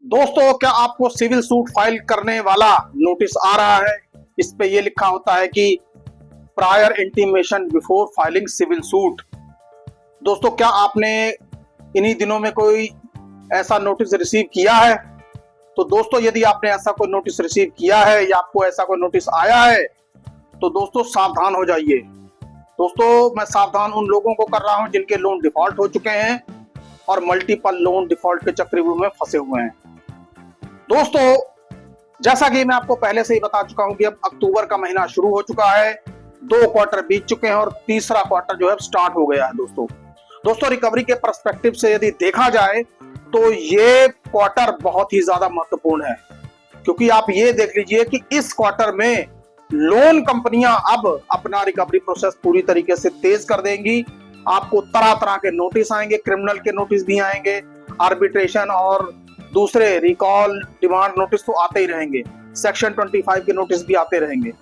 दोस्तों, क्या आपको सिविल सूट फाइल करने वाला नोटिस आ रहा है? इस पे ये लिखा होता है कि prior intimation before filing civil suit. दोस्तों, क्या आपने इन्हीं दिनों में कोई ऐसा नोटिस रिसीव किया है? तो दोस्तों, यदि आपने ऐसा कोई नोटिस रिसीव किया है या आपको ऐसा कोई नोटिस आया है तो दोस्तों सावधान हो जाइए। दोस्तों, मैं सावधान उन लोगों को कर रहा हूं जिनके लोन डिफॉल्ट हो चुके हैं और मल्टीपल लोन डिफॉल्ट के चक्रव्यूह में फंसे हुए हैं। दोस्तों, जैसा कि मैं आपको पहले से ही बता चुका हूं कि अब अक्टूबर का महीना शुरू हो चुका है, 2 क्वार्टर बीत चुके हैं और तीसरा क्वार्टर जो है स्टार्ट हो गया है। दोस्तों रिकवरी के पर्सपेक्टिव से यदि देखा जाए तो ये क्वार्टर बहुत ही ज्यादा महत्वपूर्ण है, क्योंकि आप ये देख लीजिए कि इस क्वार्टर में लोन कंपनियां अब अपना रिकवरी प्रोसेस पूरी तरीके से तेज कर देंगी। आपको तरह तरह के नोटिस आएंगे, क्रिमिनल के नोटिस भी आएंगे, आर्बिट्रेशन और दूसरे रिकॉल डिमांड नोटिस तो आते ही रहेंगे, सेक्शन 25 के नोटिस भी आते रहेंगे।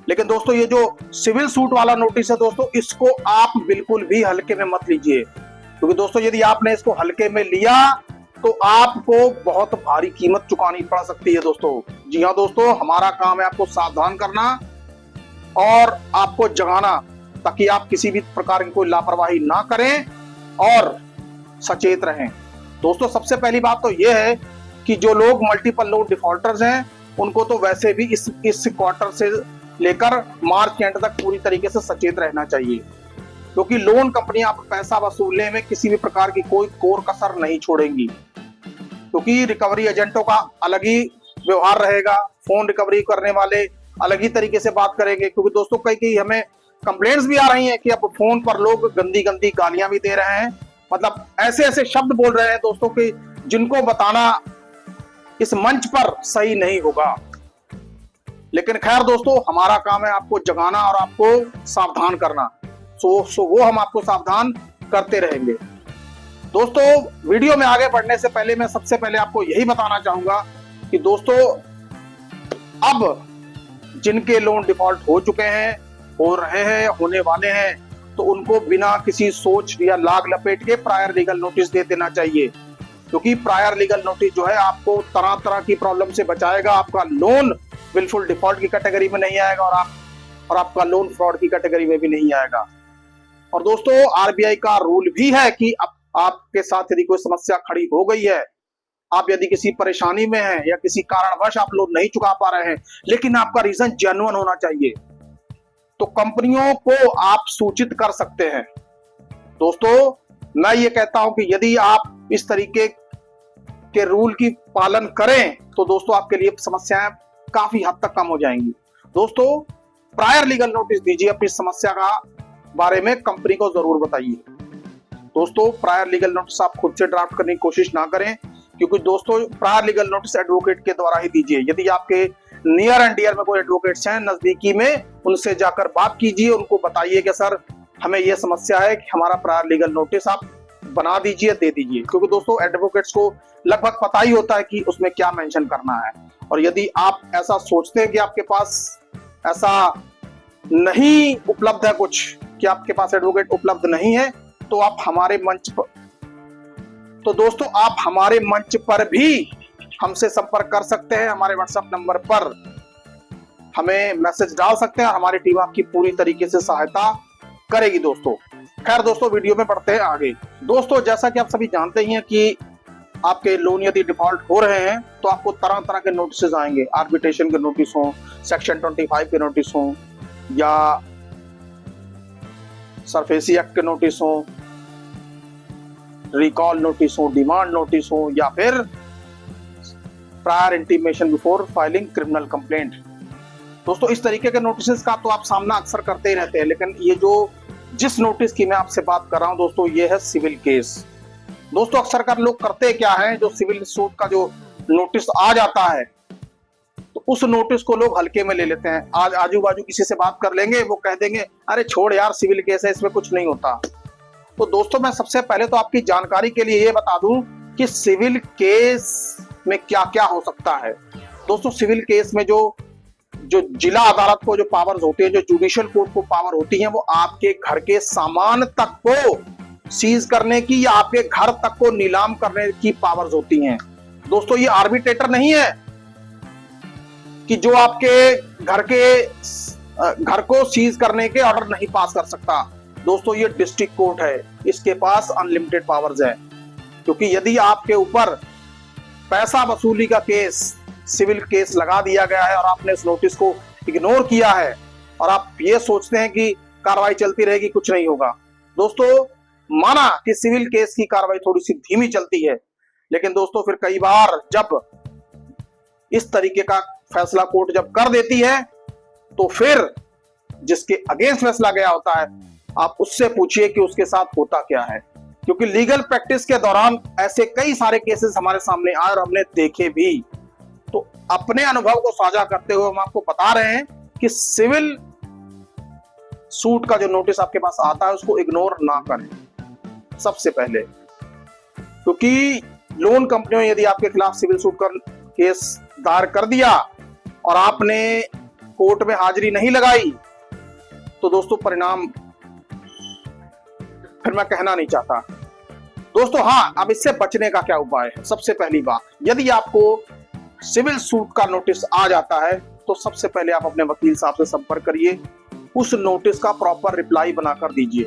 लेकिन दोस्तों, ये जो सिविल सूट वाला नोटिस है दोस्तों, इसको आप बिल्कुल भी हल्के में मत लीजिए, क्योंकि दोस्तों यदि आपने इसको हल्के में लिया तो आपको बहुत भारी कीमत चुकानी पड़ सकती है दोस्तों। जी हाँ दोस्तों, हमारा काम है आपको सावधान करना और आपको जगाना, ताकि आप किसी भी प्रकार की कोई लापरवाही ना करें और सचेत रहें। दोस्तों, सबसे पहली बात तो यह है कि जो लोग मल्टीपल लोन डिफॉल्टर्स हैं उनको तो वैसे भी इस क्वार्टर से लेकर मार्च के एंड तक पूरी तरीके से सचेत रहना चाहिए, क्योंकि लोन कंपनियां पैसा वसूलने में किसी भी प्रकार की कोई कोर कसर नहीं छोड़ेंगी, क्योंकि रिकवरी एजेंटों का अलग ही व्यवहार रहेगा, फोन रिकवरी करने वाले अलग ही तरीके से बात करेंगे। क्योंकि दोस्तों कई हमें कंप्लेंट्स भी आ रही हैं कि अब फोन पर लोग गंदी गंदी गालियां भी दे रहे हैं, मतलब ऐसे ऐसे शब्द बोल रहे हैं दोस्तों कि जिनको बताना इस मंच पर सही नहीं होगा। लेकिन खैर दोस्तों, हमारा काम है आपको जगाना और आपको सावधान करना, सो वो हम आपको सावधान करते रहेंगे। दोस्तों, वीडियो में आगे बढ़ने से पहले मैं सबसे पहले आपको यही बताना चाहूंगा कि दोस्तों, अब जिनके लोन डिफॉल्ट हो चुके हैं, हो रहे हैं, होने वाले हैं, तो उनको बिना किसी सोच या लाग लपेट के प्रायर लीगल नोटिस दे देना चाहिए, क्योंकि प्रायर लीगल नोटिस जो है आपको तरह तरह की प्रॉब्लम से बचाएगा। आपका लोन बिल्कुल डिफॉल्ट की कैटेगरी में नहीं आएगा और आपका लोन फ्रॉड की कैटेगरी में भी नहीं आएगा। और दोस्तों, आरबीआई का रूल भी है कि अब आपके साथ यदि कोई समस्या खड़ी हो गई है, आप यदि किसी परेशानी में हैं या किसी कारणवश आप लोन नहीं चुका पा रहे हैं, लेकिन आपका रीजन जेन्युइन होना चाहिए, तो कंपनियों को आप सूचित कर सकते हैं। दोस्तों, मैं ये कहता हूं कि यदि आप इस तरीके के रूल की पालन करें तो दोस्तों आपके लिए समस्याएं काफी हद तक कम हो जाएंगी। दोस्तों, प्रायर लीगल नोटिस दीजिए, अपनी समस्या का बारे में कंपनी को जरूर बताइए। दोस्तों, प्रायर लीगल नोटिस आप खुद से ड्राफ्ट करने की कोशिश ना करें, क्योंकि दोस्तों प्रायर लीगल नोटिस एडवोकेट के द्वारा ही दीजिए। यदि आपके नियर एंड डियर में कोई एडवोकेट्स हैं नजदीकी में, उनसे जाकर बात कीजिए, उनको बताइए कि सर हमें यह समस्या है कि हमारा प्रायर लीगल नोटिस आप बना दीजिए, दे दीजिए, क्योंकि दोस्तों एडवोकेट्स को लगभग पता ही होता है कि उसमें क्या मेंशन करना है। और यदि आप ऐसा सोचते हैं कि आपके पास ऐसा नहीं उपलब्ध है कुछ, कि आपके पास एडवोकेट उपलब्ध नहीं है, तो आप हमारे मंच पर आप हमारे मंच पर भी हमसे संपर्क कर सकते हैं। हमारे व्हाट्सएप नंबर पर हमें मैसेज डाल सकते हैं और हमारी टीम आपकी पूरी तरीके से सहायता करेगी। दोस्तों, खैर दोस्तों, वीडियो में बढ़ते हैं आगे। दोस्तों, जैसा कि आप सभी जानते ही हैं कि आपके लोन यदि डिफॉल्ट हो रहे हैं तो आपको तरह तरह के नोटिस आएंगे, आर्बिट्रेशन के नोटिस हो, सेक्शन 25 के नोटिस हो, या सरफेसी एक्ट के नोटिस हो, रिकॉल नोटिस हो, डिमांड नोटिस हो, या फिर prior intimation before filing criminal complaint. दोस्तों, इस तरीके के नोटिस का तो आप सामना अक्सर करते ही रहते हैं, लेकिन ये जिस नोटिस की मैं आपसे बात कर रहा हूं दोस्तों, ये है सिविल केस। दोस्तों, अक्सर कर लोग करते क्या है, जो सिविल सूट का जो नोटिस आ जाता है तो उस नोटिस को लोग हल्के में ले लेते हैं। आज आजू बाजू किसी से बात कर लेंगे, वो कह देंगे अरे छोड़ यार, सिविल केस है, इसमें कुछ नहीं होता। तो दोस्तों, मैं सबसे पहले तो आपकी जानकारी के लिए ये बता दूं कि सिविल केस में क्या क्या हो सकता है। दोस्तों, सिविल केस में जो जिला अदालत को जो पावर्स होती है, जो जुडिशियल कोर्ट को पावर होती है, वो आपके घर के सामान तक को सीज करने की या आपके घर तक को नीलाम करने की पावर्स होती हैं। दोस्तों ये आर्बिट्रेटर नहीं है कि जो आपके घर को सीज करने के ऑर्डर नहीं पास कर सकता। दोस्तों ये डिस्ट्रिक्ट कोर्ट है, इसके पास अनलिमिटेड पावर्स है। क्योंकि यदि आपके ऊपर पैसा वसूली का केस, सिविल केस लगा दिया गया है और आपने इस नोटिस को इग्नोर किया है और आप ये सोचते हैं कि कार्रवाई चलती रहेगी, कुछ नहीं होगा। दोस्तों माना कि सिविल केस की कार्रवाई थोड़ी सी धीमी चलती है, लेकिन दोस्तों फिर कई बार जब इस तरीके का फैसला कोर्ट जब कर देती है तो फिर जिसके अगेंस्ट फैसला गया होता है आप उससे पूछिए कि उसके साथ होता क्या है। क्योंकि लीगल प्रैक्टिस के दौरान ऐसे कई सारे केसेस हमारे सामने आए और हमने देखे भी। तो अपने अनुभव को साझा करते हुए हम आपको बता रहे हैं कि सिविल सूट का जो नोटिस आपके पास आता है उसको इग्नोर ना करें सबसे पहले। क्योंकि लोन कंपनियों यदि आपके खिलाफ सिविल सूट का केस दायर कर दिया और आपने कोर्ट में हाजिरी नहीं लगाई तो दोस्तों परिणाम फिर मैं कहना नहीं चाहता। दोस्तों हाँ, अब इससे बचने का क्या उपाय है? सबसे पहली बात, यदि आपको सिविल सूट का नोटिस आ जाता है तो सबसे पहले आप अपने वकील साहब से संपर्क करिए, उस नोटिस का प्रॉपर रिप्लाई बनाकर दीजिए।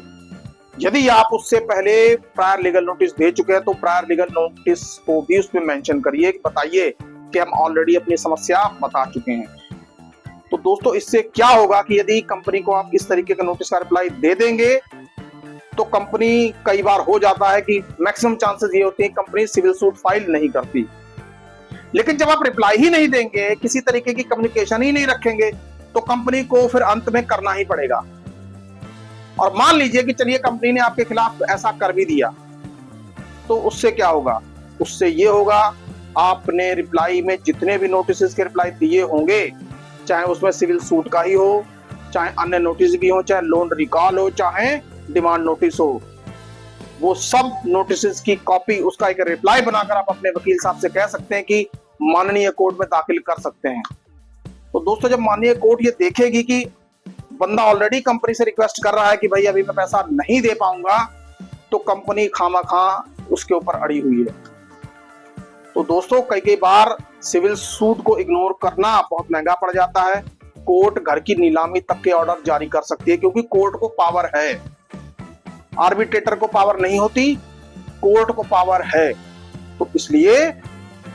यदि आप उससे पहले प्रायर लीगल नोटिस दे चुके हैं तो प्रायर लीगल नोटिस को भी उसमें मेंशन करिए, बताइए कि हम ऑलरेडी अपनी समस्या बता चुके हैं। तो दोस्तों इससे क्या होगा कि यदि कंपनी को आप इस तरीके का नोटिस का रिप्लाई दे देंगे तो कंपनी, कई बार हो जाता है कि मैक्सिमम चांसेस ये होते हैं कंपनी सिविल सूट फाइल नहीं करती। लेकिन जब आप रिप्लाई ही नहीं देंगे, किसी तरीके की कम्युनिकेशन ही नहीं रखेंगे, तो कंपनी को फिर अंत में करना ही पड़ेगा। और मान लीजिए कि चलिए कंपनी ने आपके खिलाफ ऐसा कर भी दिया, तो उससे क्या होगा? उससे ये होगा आपने रिप्लाई में जितने भी नोटिस के रिप्लाई दिए होंगे, चाहे उसमें सिविल सूट का ही हो, चाहे अन्य नोटिस भी हो, चाहे लोन रिकॉल हो, चाहे डिमांड नोटिस हो, वो सब नोटिस की कॉपी, उसका एक रिप्लाई बनाकर आप अपने वकील साहब से कह सकते हैं कि माननीय कोर्ट में दाखिल कर सकते हैं। तो दोस्तों जब माननीय कोर्ट ये देखेगी कि बंदा ऑलरेडी कंपनी से रिक्वेस्ट कर रहा है कि भाई अभी मैं पैसा नहीं दे पाऊंगा, तो कंपनी खामखा उसके ऊपर अड़ी हुई है। तो दोस्तों कई बार सिविल सूट को इग्नोर करना बहुत महंगा पड़ जाता है। कोर्ट घर की नीलामी तक के ऑर्डर जारी कर सकती है, क्योंकि कोर्ट को पावर है, आर्बिट्रेटर को पावर नहीं होती, कोर्ट को पावर है। तो इसलिए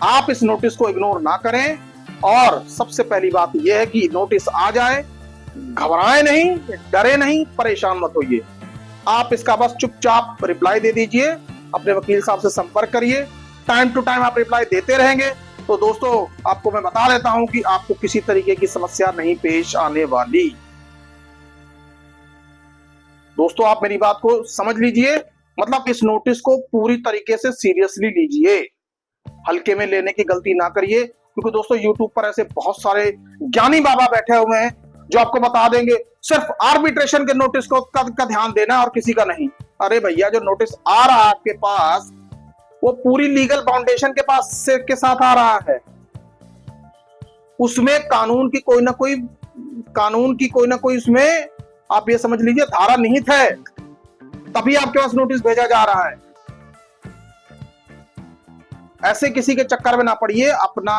आप इस नोटिस को इग्नोर ना करें। और सबसे पहली बात यह है कि नोटिस आ जाए, घबराएं नहीं, डरे नहीं, परेशान मत होइए। आप इसका बस चुपचाप रिप्लाई दे दीजिए, अपने वकील साहब से संपर्क करिए, टाइम टू टाइम आप रिप्लाई देते रहेंगे तो दोस्तों आपको मैं बता देता हूं कि आपको किसी तरीके की समस्या नहीं पेश आने वाली। दोस्तों आप मेरी बात को समझ लीजिए, मतलब इस नोटिस को पूरी तरीके से सीरियसली लीजिए, हल्के में लेने की गलती ना करिए। क्योंकि दोस्तों यूट्यूब पर ऐसे बहुत सारे ज्ञानी बाबा बैठे हुए हैं जो आपको बता देंगे सिर्फ आर्बिट्रेशन के नोटिस को का ध्यान देना और किसी का नहीं। अरे भैया, जो नोटिस आ रहा है आपके पास वो पूरी लीगल फाउंडेशन के पास से के साथ आ रहा है, उसमें कानून की कोई ना कोई उसमें आप ये समझ लीजिए धारा निहित है, तभी आपके पास नोटिस भेजा जा रहा है। ऐसे किसी के चक्कर में ना पड़िए, अपना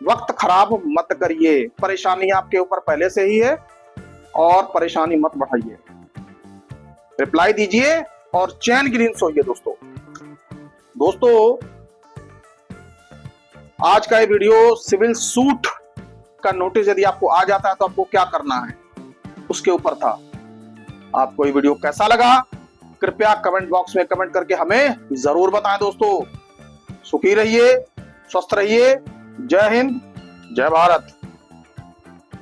वक्त खराब मत करिए। परेशानी आपके ऊपर पहले से ही है और परेशानी मत बढ़ाइए। रिप्लाई दीजिए और चैन की नींद सोइए। दोस्तों आज का ये वीडियो सिविल सूट का नोटिस यदि आपको आ जाता है तो आपको क्या करना है उसके ऊपर था। आपको ये वीडियो कैसा लगा कृपया कमेंट बॉक्स में कमेंट करके हमें जरूर बताएं। दोस्तों सुखी रहिए, स्वस्थ रहिए। जय हिंद, जय भारत।